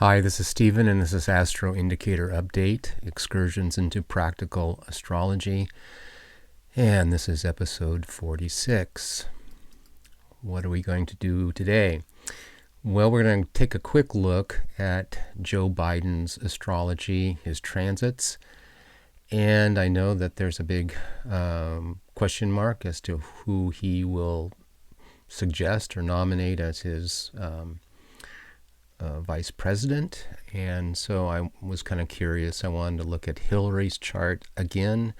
Hi, this is Stephen, and this is Astro Indicator Update, Excursions into Practical Astrology, and this is episode 46. What are we going to do today? Well, we're going to take a quick look at Joe Biden's astrology, his transits, and I know that there's a big question mark as to who he will suggest or nominate as his vice president, and so I was kind of curious. I wanted to look at Hillary's chart again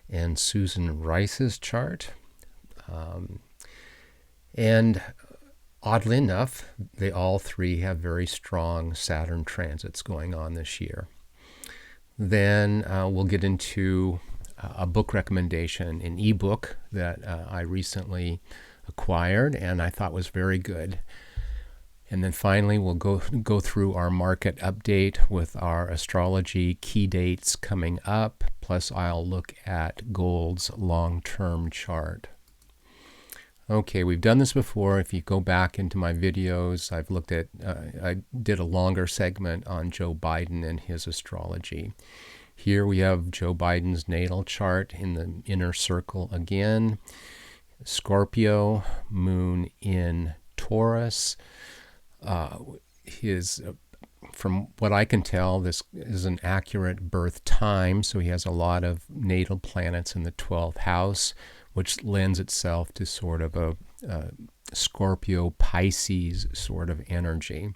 and Susan Rice's chart, and oddly enough, they all three have very strong Saturn transits going on this year. Then we'll get into a book recommendation, an ebook that I recently acquired and I thought was very good. And then finally, we'll go through our market update with our astrology key dates coming up. Plus, I'll look at gold's long-term chart. Okay, we've done this before. If you go back into my videos, I've looked at, I did a longer segment on Joe Biden and his astrology. Here we have Joe Biden's natal chart in the inner circle again. Scorpio, moon in Taurus. From what I can tell, this is an accurate birth time, so he has a lot of natal planets in the 12th house, which lends itself to sort of a Scorpio-Pisces sort of energy.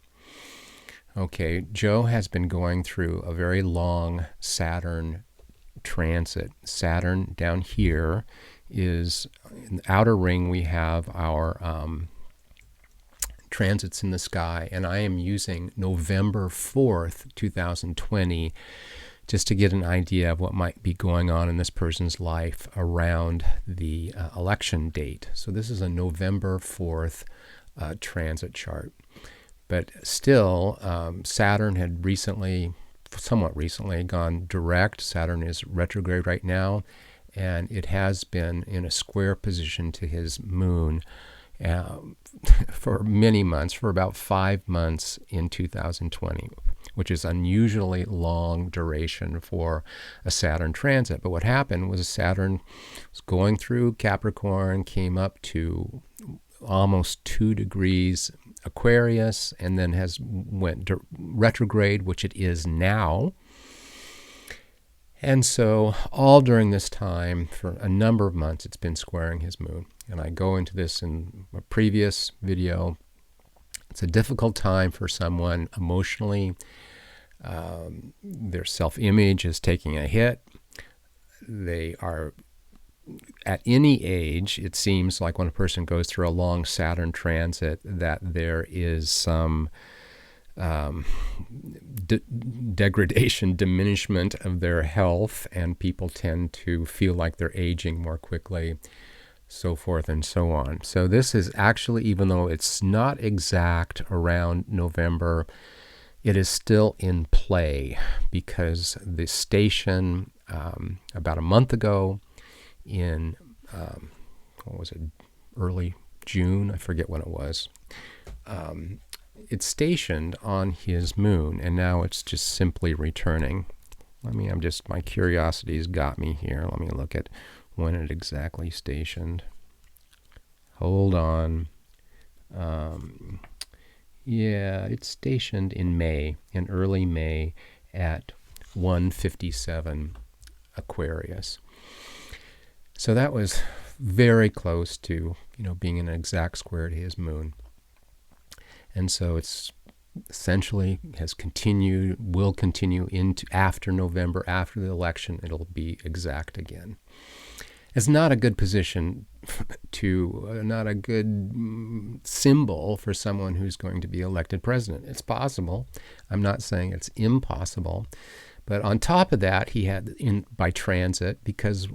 Okay, Joe has been going through a very long Saturn transit. Saturn down here is, in the outer ring, we have our transits in the sky, and I am using November 4th, 2020, just to get an idea of what might be going on in this person's life around the election date. So this is a November 4th transit chart. But still, Saturn had somewhat recently, gone direct. Saturn is retrograde right now, and it has been in a square position to his moon for many months, for about 5 months in 2020, which is unusually long duration for a Saturn transit. But what happened was Saturn was going through Capricorn, came up to almost 2 degrees Aquarius, and then went retrograde, which it is now. And so all during this time, for a number of months, it's been squaring his moon. And I go into this in a previous video. It's a difficult time for someone emotionally. Their self-image is taking a hit. They are, at any age, it seems like when a person goes through a long Saturn transit, that there is some degradation, diminishment of their health, and people tend to feel like they're aging more quickly, so forth and so on. So this is actually, even though it's not exact around November, it is still in play, because the station about a month ago in, what was it, early June, I forget when it was, it's stationed on his moon, and now it's just simply returning. My curiosity's got me here. Let me look at when it exactly stationed. Hold on. Yeah, it's stationed in early May at 157 Aquarius. So that was very close to, being an exact square to his moon. And so it's essentially will continue into after November, after the election. It'll be exact again. It's not a good position not a good symbol for someone who's going to be elected president. It's possible. I'm not saying it's impossible. But on top of that, he had by transit, because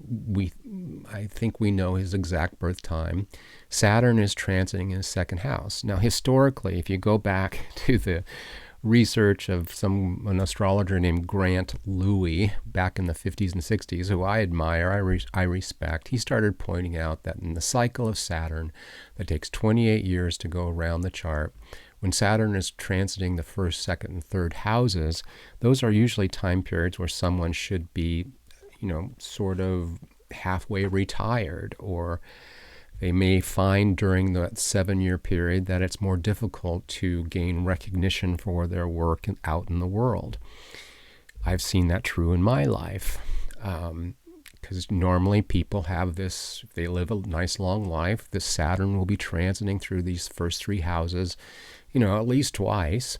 I think we know his exact birth time, Saturn is transiting in his second house. Now, historically, if you go back to the research of an astrologer named Grant Louie back in the 50s and 60s, who I admire, I respect, he started pointing out that in the cycle of Saturn that takes 28 years to go around the chart, when Saturn is transiting the first, second, and third houses, those are usually time periods where someone should be, sort of halfway retired, or they may find during that 7-year period that it's more difficult to gain recognition for their work out in the world. I've seen that true in my life. Because normally people have this, if they live a nice long life, this Saturn will be transiting through these first 3 houses, at least twice,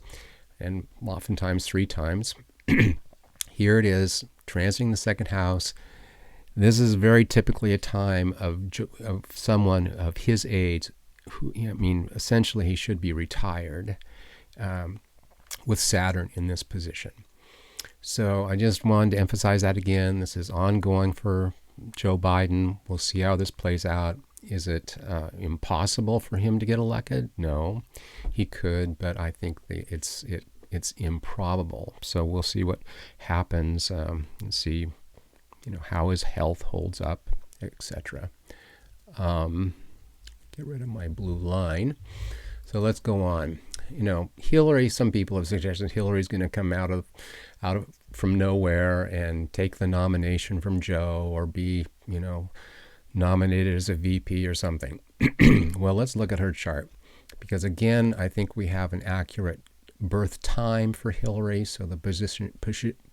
and oftentimes 3 times. Here it is, transiting the second house. This is very typically a time of someone of his age, who, essentially he should be retired, with Saturn in this position. So I just wanted to emphasize that again. This is ongoing for Joe Biden. We'll see how this plays out. Is it impossible for him to get elected? No, he could, but I think it's improbable. So we'll see what happens and see, how his health holds up, etc. Get rid of my blue line. So let's go on. Hillary, some people have suggested Hillary's going to come out of from nowhere and take the nomination from Joe, or be, nominated as a VP or something. Well, let's look at her chart, because again, I think we have an accurate birth time for Hillary. So the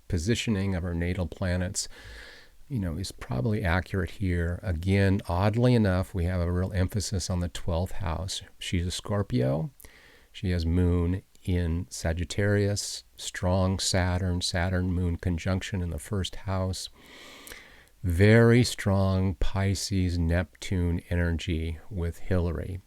positioning of her natal planets, is probably accurate here. Again, oddly enough, we have a real emphasis on the 12th house. She's a Scorpio. She has Moon in Sagittarius, strong Saturn Moon conjunction in the first house. Very strong Pisces Neptune energy with Hillary,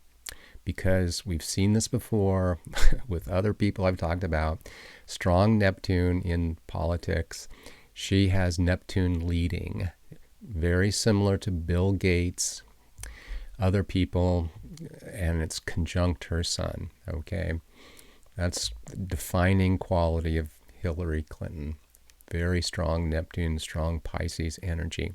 because we've seen this before with other people I've talked about. Strong Neptune in politics. She has Neptune leading, very similar to Bill Gates, other people, and it's conjunct her sun. Okay, that's the defining quality of Hillary Clinton. Very strong Neptune, strong Pisces energy.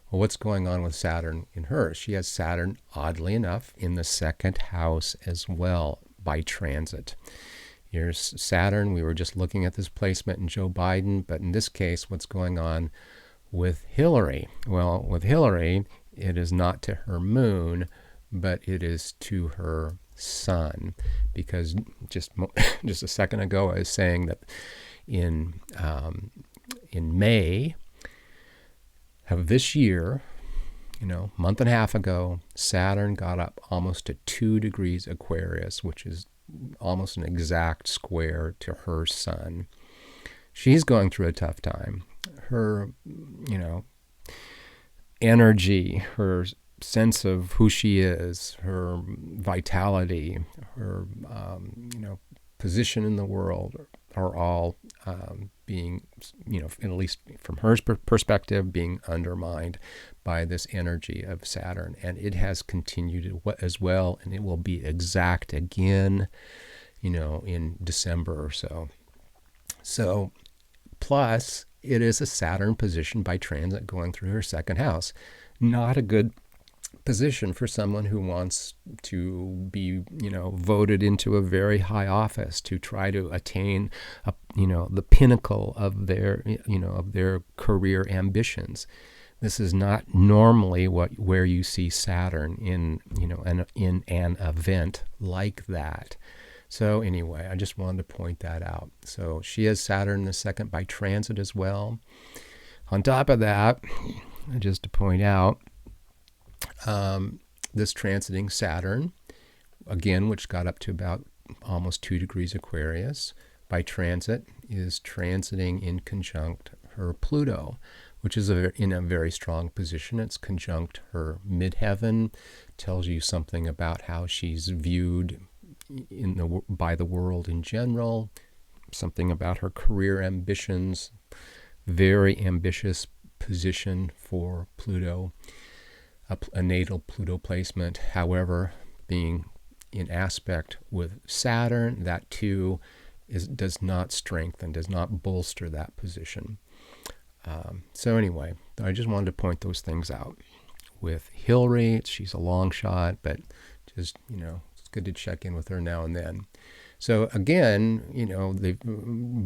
Well, what's going on with Saturn in her? She has Saturn, oddly enough, in the second house as well by transit. Here's Saturn. We were just looking at this placement in Joe Biden, but in this case, what's going on with Hillary? Well, with Hillary, it is not to her moon, but it is to her sun, because just a second ago I was saying that in May of this year, month and a half ago, Saturn got up almost to 2 degrees Aquarius, which is almost an exact square to her sun. She's going through a tough time. Her, energy, her sense of who she is, her vitality, her, position in the world are all being, at least from her perspective, being undermined by this energy of Saturn. And it has continued as well, and it will be exact again, in December or so. So, plus, it is a Saturn position by transit going through her second house. Not a good position for someone who wants to be, voted into a very high office, to try to attain, the pinnacle of their, of their career ambitions. This is not normally where you see Saturn in, in an event like that. So anyway, I just wanted to point that out. So she has Saturn in the second by transit as well. On top of that, just to point out, this transiting Saturn, again, which got up to about almost 2 degrees Aquarius by transit, is transiting in conjunct her Pluto, which is in a very strong position. It's conjunct her midheaven, tells you something about how she's viewed by the world in general, something about her career ambitions. Very ambitious position for Pluto. A natal Pluto placement, however, being in aspect with Saturn, that too does not strengthen, does not bolster that position. So anyway, I just wanted to point those things out. With Hillary, she's a long shot, but just, it's good to check in with her now and then. So again,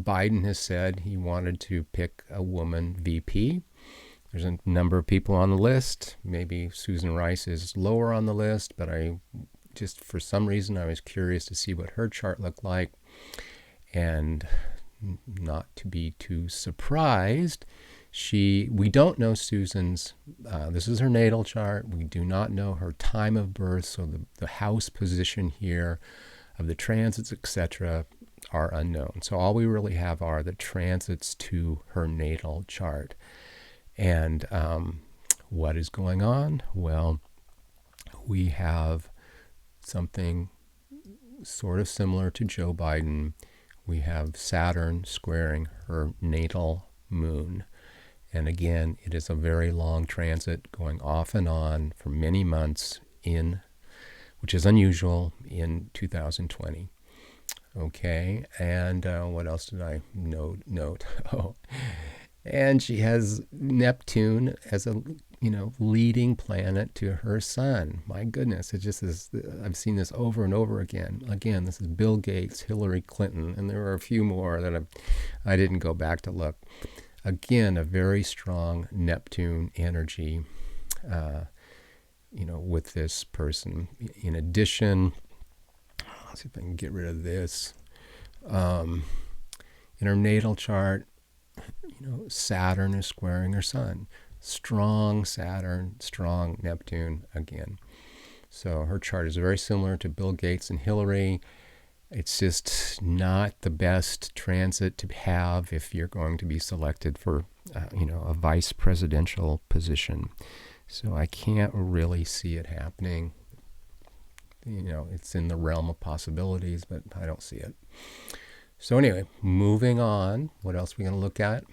Biden has said he wanted to pick a woman VP. There's a number of people on the list. Maybe Susan Rice is lower on the list, but for some reason, I was curious to see what her chart looked like. And not to be too surprised, we don't know Susan's, this is her natal chart. We do not know her time of birth, so the house position here of the transits, etc., are unknown. So all we really have are the transits to her natal chart. And what is going on? Well, we have something sort of similar to Joe Biden. We have Saturn squaring her natal moon. And again, it is a very long transit going off and on for many months which is unusual in 2020. Okay, and what else did I note? Oh, and she has Neptune as a leading planet to her sun. My goodness, it just is. I've seen this over and over again. Again, this is Bill Gates, Hillary Clinton, and there are a few more that I didn't go back to look. Again, a very strong Neptune energy, with this person. In addition, let's see if I can get rid of this. In her natal chart, Saturn is squaring her sun. Strong Saturn, strong Neptune again. So her chart is very similar to Bill Gates and Hillary. It's just not the best transit to have if you're going to be selected for, a vice presidential position. So I can't really see it happening. It's in the realm of possibilities, but I don't see it. So anyway, moving on. What else are we going to look at?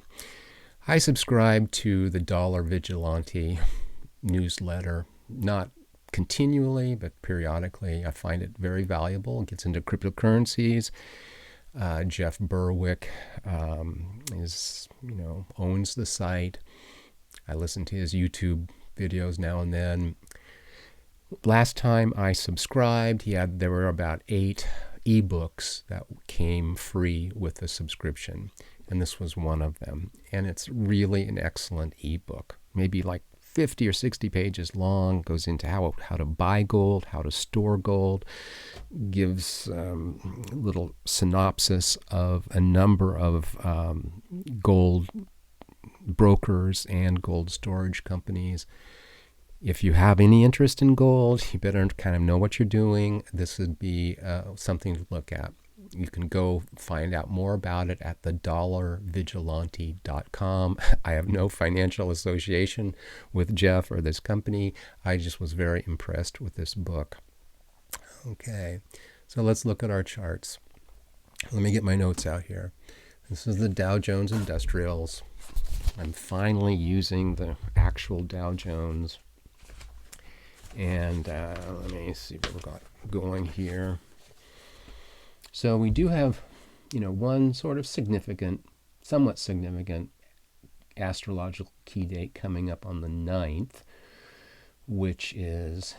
I subscribe to the Dollar Vigilante newsletter, not continually, but periodically. I find it very valuable. It gets into cryptocurrencies. Jeff Berwick owns the site. I listen to his YouTube videos now and then. Last time I subscribed, there were about 8 ebooks that came free with the subscription, and this was one of them. And it's really an excellent ebook, maybe like 50 or 60 pages long, goes into how to buy gold, how to store gold, gives a little synopsis of a number of gold brokers and gold storage companies. If you have any interest in gold, you better kind of know what you're doing. This would be something to look at. You can go find out more about it at thedollarvigilante.com. I have no financial association with Jeff or this company. I just was very impressed with this book. Okay, so let's look at our charts. Let me get my notes out here. This is the Dow Jones Industrials. I'm finally using the actual Dow Jones. And let me see what we've got going here. So we do have, one sort of somewhat significant astrological key date coming up on the 9th, which is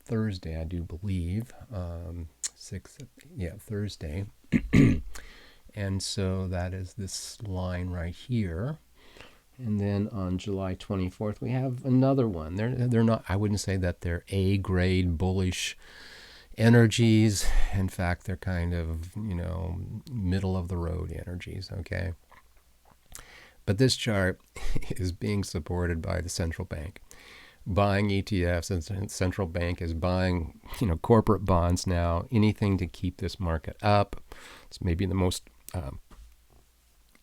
Thursday, I do believe. Thursday. And so that is this line right here. And then on July 24th, we have another one. They're not, I wouldn't say that they're A-grade bullish energies. In fact, they're kind of, middle of the road energies, okay? But this chart is being supported by the central bank, buying ETFs, and central bank is buying, corporate bonds now, anything to keep this market up. It's maybe the most,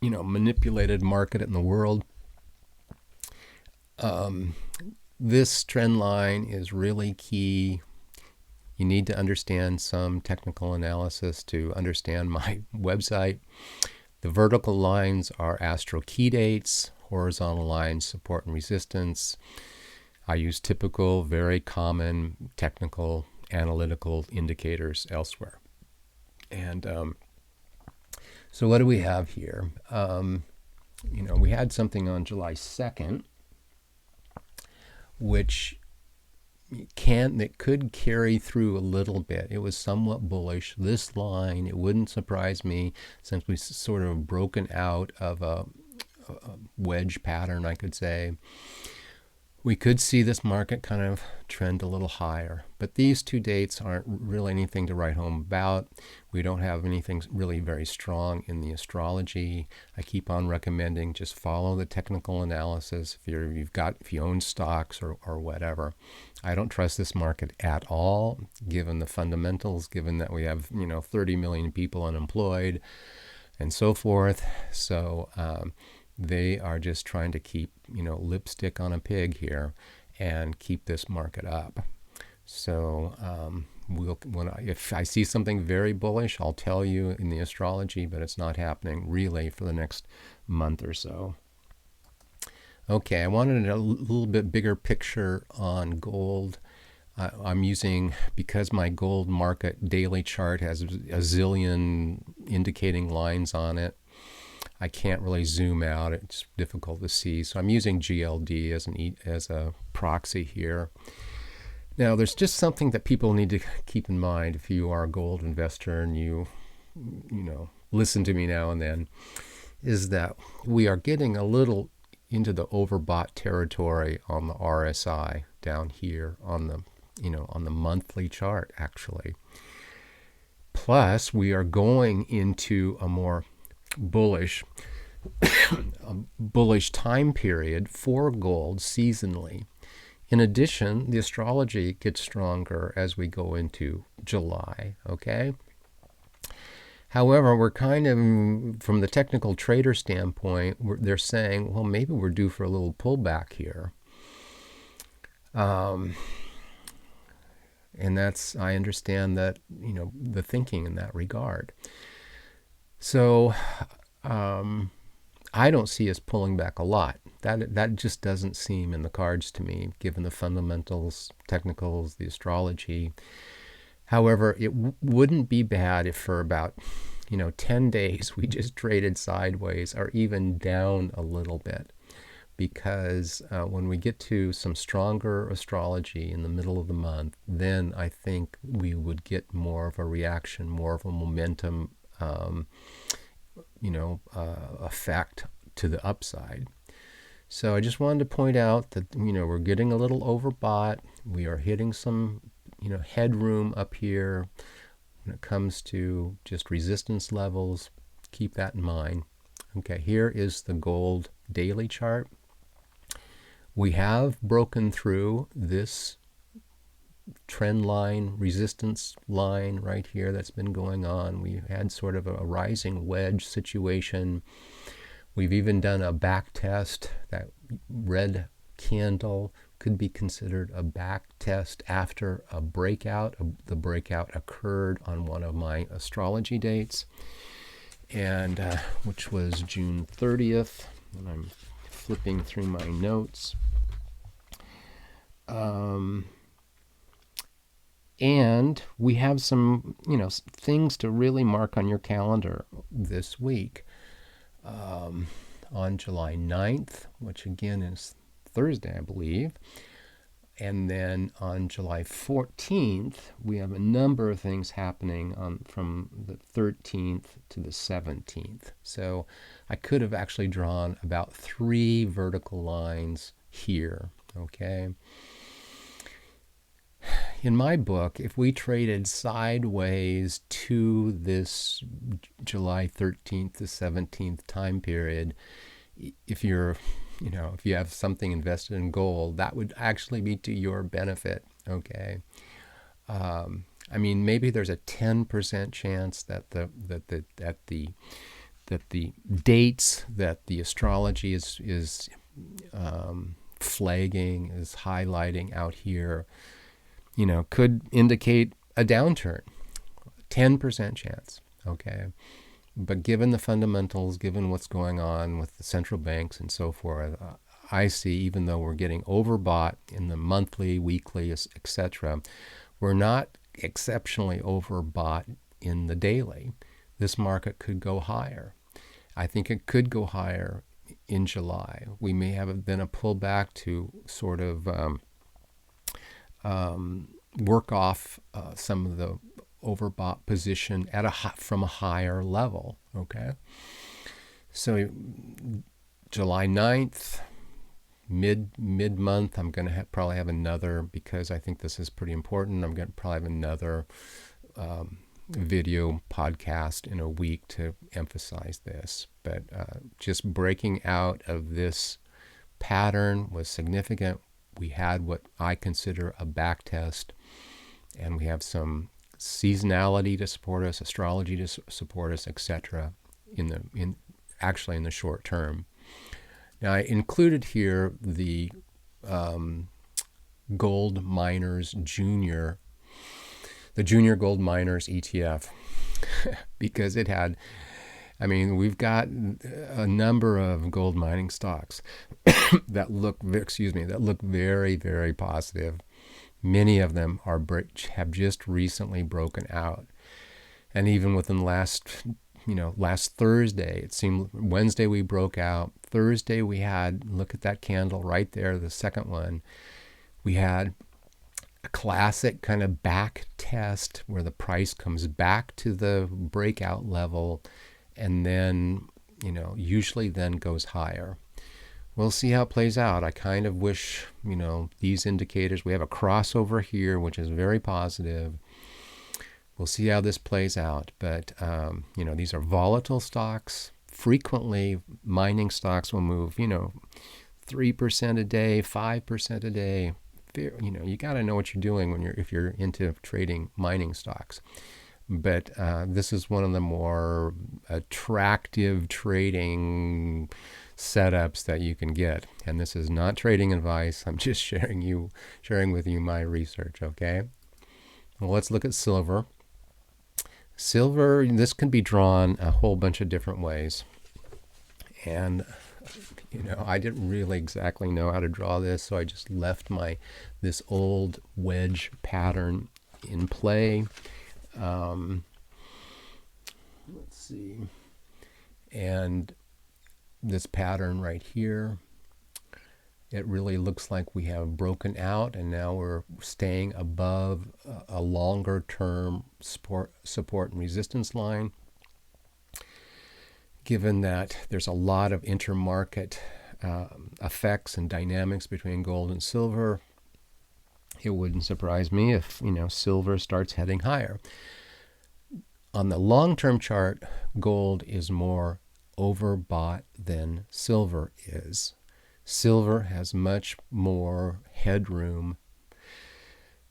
manipulated market in the world. This trend line is really key. You need to understand some technical analysis to understand my website. The vertical lines are astro-key dates, horizontal lines support and resistance. I use typical, very common technical analytical indicators elsewhere. And so what do we have here? We had something on July 2nd, which that could carry through a little bit. It was somewhat bullish. This line, it wouldn't surprise me, since we sort of broken out of a wedge pattern, I could say. We could see this market kind of trend a little higher, but these two dates aren't really anything to write home about. We don't have anything really very strong in the astrology. I keep on recommending just follow the technical analysis if you own stocks or whatever. I don't trust this market at all, given the fundamentals, given that we have 30 million people unemployed and so forth. So they are just trying to keep, lipstick on a pig here and keep this market up. So if I see something very bullish, I'll tell you in the astrology, but it's not happening really for the next month or so. Okay, I wanted a little bit bigger picture on gold. I'm using, because my gold market daily chart has a zillion indicating lines on it, I can't really zoom out. It's difficult to see. So I'm using GLD as a proxy here. Now, there's just something that people need to keep in mind if you are a gold investor and you listen to me now and then, is that we are getting a little into the overbought territory on the RSI down here on the monthly chart, actually. Plus, we are going into a more bullish time period for gold seasonally. In addition, the astrology gets stronger as we go into July, okay? However, we're kind of, from the technical trader standpoint, they're saying, well, maybe we're due for a little pullback here. And I understand that, the thinking in that regard. So I don't see us pulling back a lot. That just doesn't seem in the cards to me, given the fundamentals, technicals, the astrology. However, it wouldn't be bad if for about 10 days we just traded sideways or even down a little bit, because when we get to some stronger astrology in the middle of the month, then I think we would get more of a reaction, more of a momentum effect to the upside. So I just wanted to point out that, we're getting a little overbought. We are hitting some, headroom up here when it comes to just resistance levels. Keep that in mind. Okay, here is the gold daily chart. We have broken through this trend line, resistance line right here that's been going on. We had sort of a rising wedge situation. We've even done a back test. That red candle could be considered a back test after a breakout. The breakout occurred on one of my astrology dates, and which was June 30th. And I'm flipping through my notes. And we have some, things to really mark on your calendar this week. On July 9th, which again is Thursday, I believe. And then on July 14th, we have a number of things happening from the 13th to the 17th. So I could have actually drawn about 3 vertical lines here, okay? In my book, if we traded sideways to this July 13th to 17th time period, if you have something invested in gold, that would actually be to your benefit, okay? Maybe there's a 10% chance that the dates that the astrology is flagging, is highlighting out here, could indicate a downturn, 10% chance, okay? But given the fundamentals, given what's going on with the central banks and so forth, I see, even though we're getting overbought in the monthly, weekly, etc., we're not exceptionally overbought in the daily. This market could go higher. I think it could go higher in July. We may have then a pullback to sort of work off some of the overbought position at from a higher level. Okay, so July 9th, mid month, I'm going to probably have another, because I think this is pretty important. I'm going to probably have another video podcast in a week to emphasize this. But just breaking out of this pattern was significant. We had what I consider a back test, and we have some seasonality to support us, astrology to support us, etc. Actually in the short term. Now, I included here the gold miners junior gold miners ETF because it had, we've got a number of gold mining stocks that look very, very positive. Many of them have just recently broken out. And even within last Thursday, it seemed Wednesday we broke out. Thursday we had, look at that candle right there, the second one. We had a classic kind of back test where the price comes back to the breakout level and then, usually then goes higher. We'll see how it plays out. I kind of wish, these indicators, we have a crossover here, which is very positive. We'll see how this plays out. But, these are volatile stocks. Frequently, mining stocks will move, 3% a day, 5% a day. You got to know what you're doing if you're into trading mining stocks. But this is one of the more attractive trading setups that you can get. And this is not trading advice. I'm just sharing with you my research, okay? Well, let's look at silver. Silver, this can be drawn a whole bunch of different ways. And, I didn't really exactly know how to draw this, so I just left this old wedge pattern in play. Let's see. And this pattern right here, it really looks like we have broken out, and now we're staying above a longer term support and resistance line. Given that there's a lot of intermarket effects and dynamics between gold and silver, it wouldn't surprise me if, silver starts heading higher. On the long-term chart, gold is more overbought than silver is. Silver has much more headroom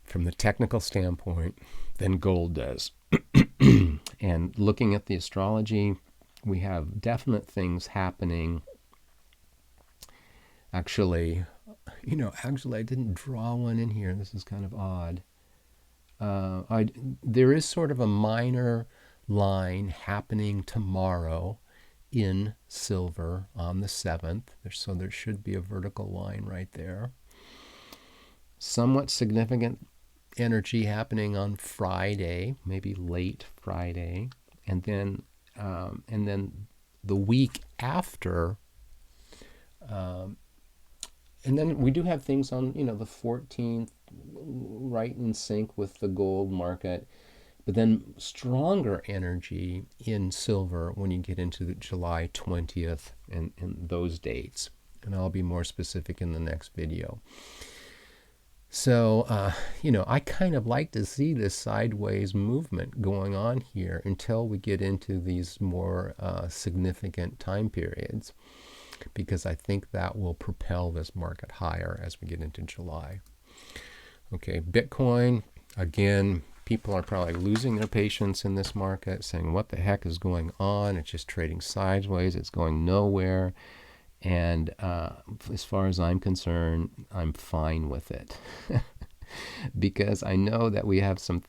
from the technical standpoint than gold does. And looking at the astrology, we have definite things happening. Actually, I didn't draw one in here. This is kind of odd. There is sort of a minor line happening tomorrow in silver on the 7th. So there should be a vertical line right there. Somewhat significant energy happening on Friday, maybe late Friday. And then the week after, and then we do have things on, the 14th, right in sync with the gold market, but then stronger energy in silver when you get into the July 20th and those dates. And I'll be more specific in the next video. So, I kind of like to see this sideways movement going on here until we get into these more significant time periods, because I think that will propel this market higher as we get into July. Okay, Bitcoin, again, people are probably losing their patience in this market, saying, what the heck is going on? It's just trading sideways. It's going nowhere. And as far as I'm concerned, I'm fine with it. Because I know that we have some,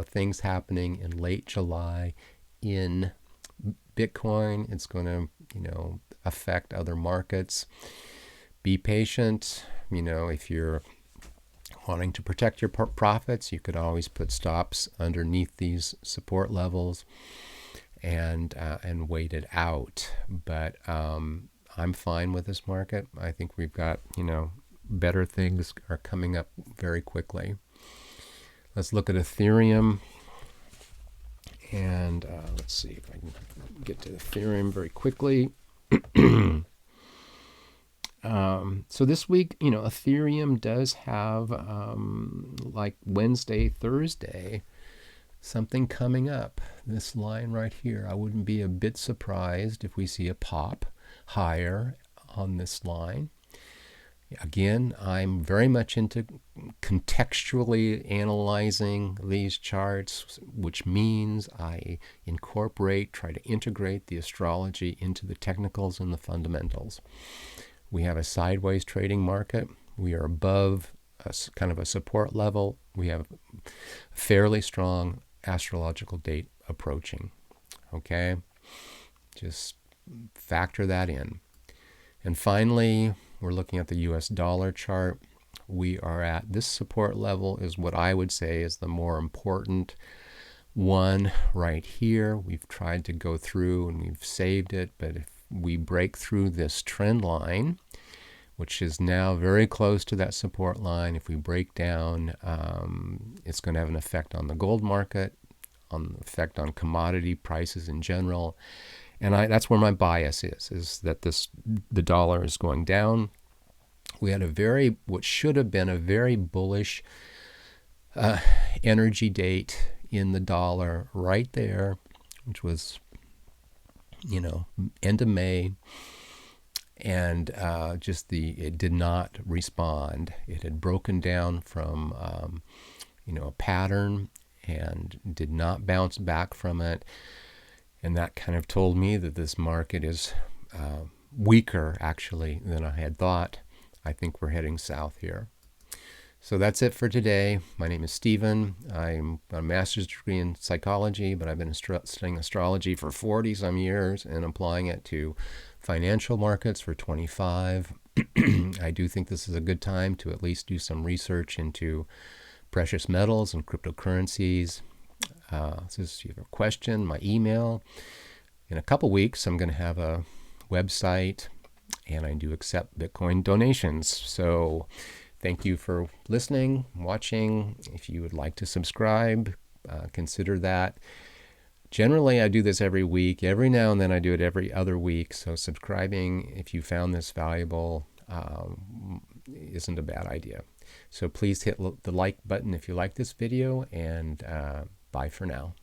things happening in late July in Bitcoin. It's going to, affect other markets. Be patient. If you're wanting to protect your profits, you could always put stops underneath these support levels and wait it out. But I'm fine with this market. I think we've got, better things are coming up very quickly. Let's look at Ethereum. And let's see if I can get to Ethereum very quickly. So this week, Ethereum does have, like Wednesday, Thursday, something coming up. This line right here. I wouldn't be a bit surprised if we see a pop higher on this line. Again, I'm very much into contextually analyzing these charts, which means I try to integrate the astrology into the technicals and the fundamentals. We have a sideways trading market. We are above kind of a support level. We have a fairly strong astrological date approaching. Okay? Just factor that in. And finally, we're looking at the US dollar chart. We are at this support level is what I would say is the more important one right here. We've tried to go through and we've saved it, but if we break through this trend line, which is now very close to that support line, if we break down, it's going to have an effect on the gold market, effect on commodity prices in general. And that's where my bias is that the dollar is going down. We had what should have been a very bullish energy date in the dollar right there, which was, end of May. And it did not respond. It had broken down from, a pattern and did not bounce back from it. And that kind of told me that this market is weaker, actually, than I had thought. I think we're heading south here. So that's it for today. My name is Stephen. I'm got a master's degree in psychology, but I've been studying astrology for 40-some years and applying it to financial markets for 25. I do think this is a good time to at least do some research into precious metals and cryptocurrencies. So if you have a question, my email. In a couple weeks, I'm going to have a website, and I do accept Bitcoin donations. So thank you for listening, watching. If you would like to subscribe, consider that. Generally, I do this every week. Every now and then I do it every other week. So subscribing, if you found this valuable, isn't a bad idea. So please hit the like button if you like this video, and bye for now.